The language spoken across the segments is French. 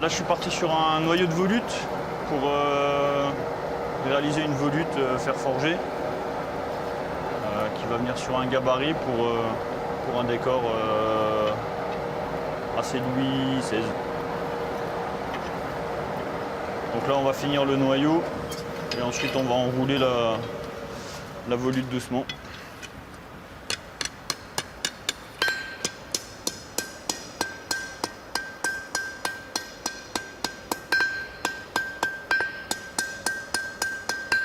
Là, je suis parti sur un noyau de volute pour réaliser une volute fer forgé qui va venir sur un gabarit pour un décor assez Louis XVI. Donc là, on va finir le noyau et ensuite on va enrouler la volute doucement.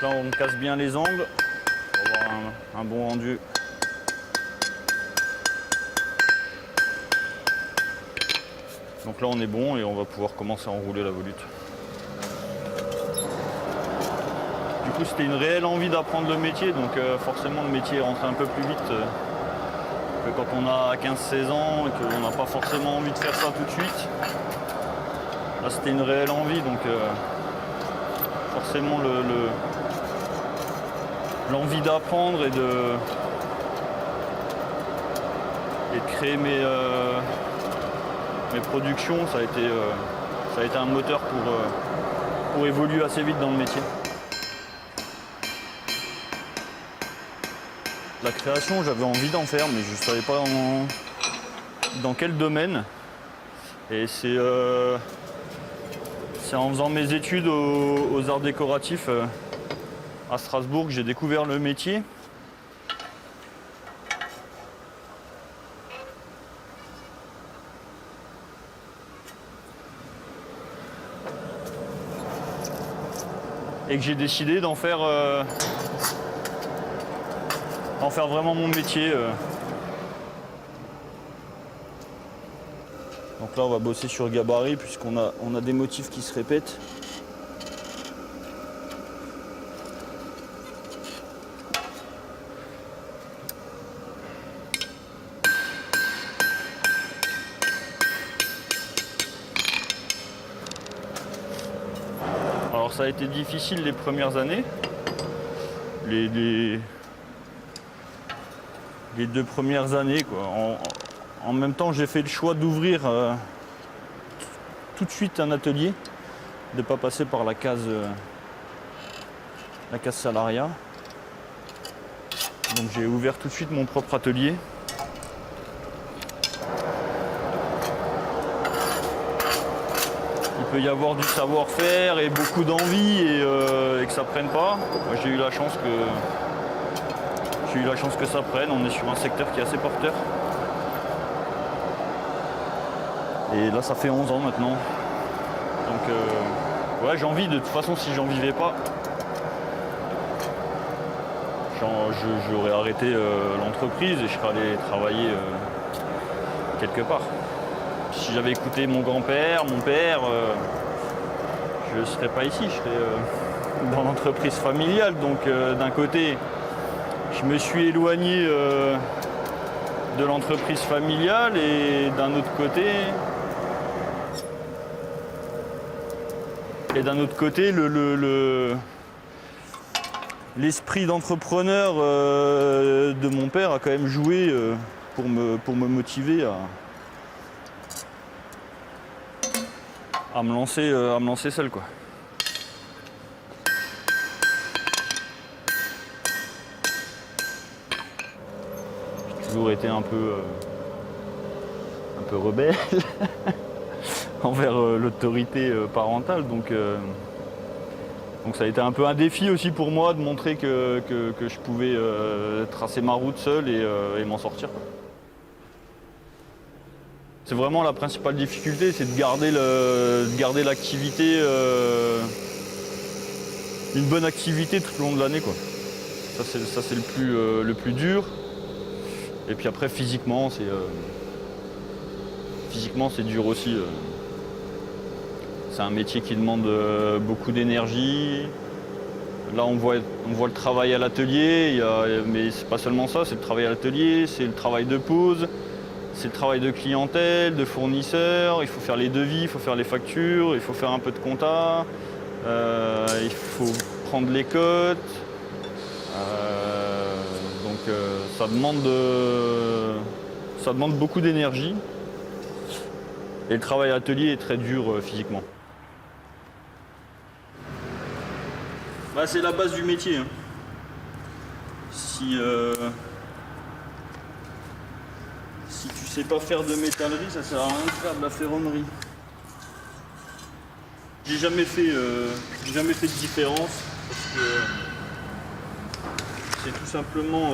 Là, on casse bien les angles pour avoir un bon rendu. Donc là, on est bon et on va pouvoir commencer à enrouler la volute. Du coup, c'était une réelle envie d'apprendre le métier, donc forcément, le métier rentre un peu plus vite que quand on a 15-16 ans et qu'on n'a pas forcément envie de faire ça tout de suite. Là, c'était une réelle envie, donc forcément, l'envie d'apprendre et de créer mes productions, ça a été un moteur pour évoluer assez vite dans le métier. La création, j'avais envie d'en faire, mais je ne savais pas dans quel domaine. Et c'est en faisant mes études aux arts décoratifs à Strasbourg que j'ai découvert le métier. Et que j'ai décidé d'en faire vraiment mon métier. Donc là, on va bosser sur gabarit puisqu'on a des motifs qui se répètent. Alors ça a été difficile les premières années. Les 2 premières années, quoi. En même temps, j'ai fait le choix d'ouvrir tout de suite un atelier, de ne pas passer par la case salariat. Donc j'ai ouvert tout de suite mon propre atelier. Il peut y avoir du savoir-faire et beaucoup d'envie et que ça prenne pas. Moi, j'ai eu la chance que ça prenne. On est sur un secteur qui est assez porteur. Et là, ça fait 11 ans maintenant. Donc, ouais, j'ai envie. De toute façon, si j'en vivais pas, j'aurais arrêté l'entreprise et je serais allé travailler quelque part. Si j'avais écouté mon grand-père, mon père, je ne serais pas ici, je serais dans l'entreprise familiale. Donc d'un côté, je me suis éloigné de l'entreprise familiale et d'un autre côté, l'esprit d'entrepreneur de mon père a quand même joué pour me motiver à me lancer seul, quoi. J'ai toujours été un peu rebelle envers l'autorité parentale, donc ça a été un peu un défi aussi pour moi de montrer que je pouvais tracer ma route seul et m'en sortir, quoi. C'est vraiment la principale difficulté, c'est de garder l'activité, une bonne activité tout au long de l'année, quoi. Ça c'est le plus dur. Et puis après physiquement c'est dur aussi. C'est un métier qui demande beaucoup d'énergie. Là on voit le travail à l'atelier, mais c'est pas seulement ça, c'est le travail à l'atelier, c'est le travail de pause. C'est le travail de clientèle, de fournisseurs, il faut faire les devis, il faut faire les factures, il faut faire un peu de compta, il faut prendre les cotes. Donc ça demande beaucoup d'énergie. Et le travail à l'atelier est très dur physiquement. Bah, c'est la base du métier. Hein. Si tu sais pas faire de métallerie, ça sert à rien de faire de la ferronnerie. J'ai jamais fait de différence parce que c'est tout simplement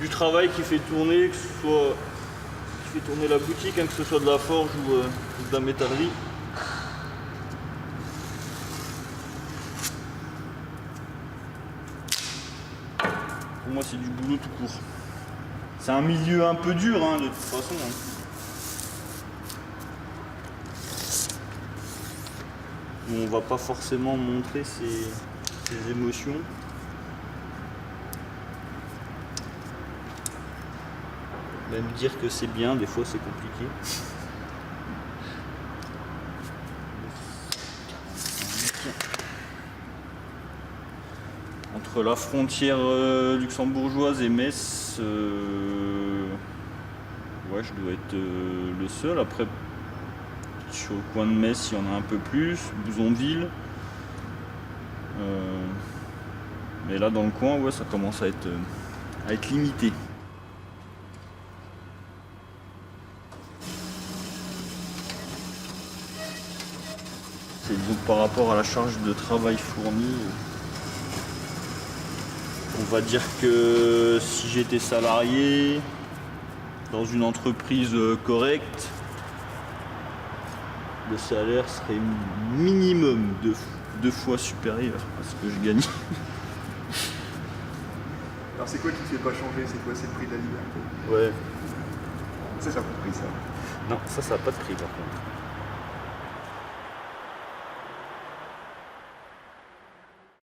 du travail qui fait tourner, que ce soit qui fait tourner la boutique, hein, que ce soit de la forge ou de la métallerie. Pour moi, c'est du boulot tout court. C'est un milieu un peu dur, hein, de toute façon. Hein. Où on va pas forcément montrer ses émotions. Même dire que c'est bien, des fois c'est compliqué. Entre la frontière luxembourgeoise et Metz, ouais, je dois être le seul. Après, sur le coin de Metz, il y en a un peu plus, Bouzonville. Mais là, dans le coin, ouais, ça commence à être limité. C'est donc par rapport à la charge de travail fournie. On va dire que si j'étais salarié dans une entreprise correcte, le salaire serait minimum deux fois supérieur à ce que je gagne. Alors c'est quoi qui ne te fait pas changer? C'est quoi? C'est le prix de la liberté? Ouais. Ça n'a pas de prix, ça. Non, ça n'a pas de prix par contre.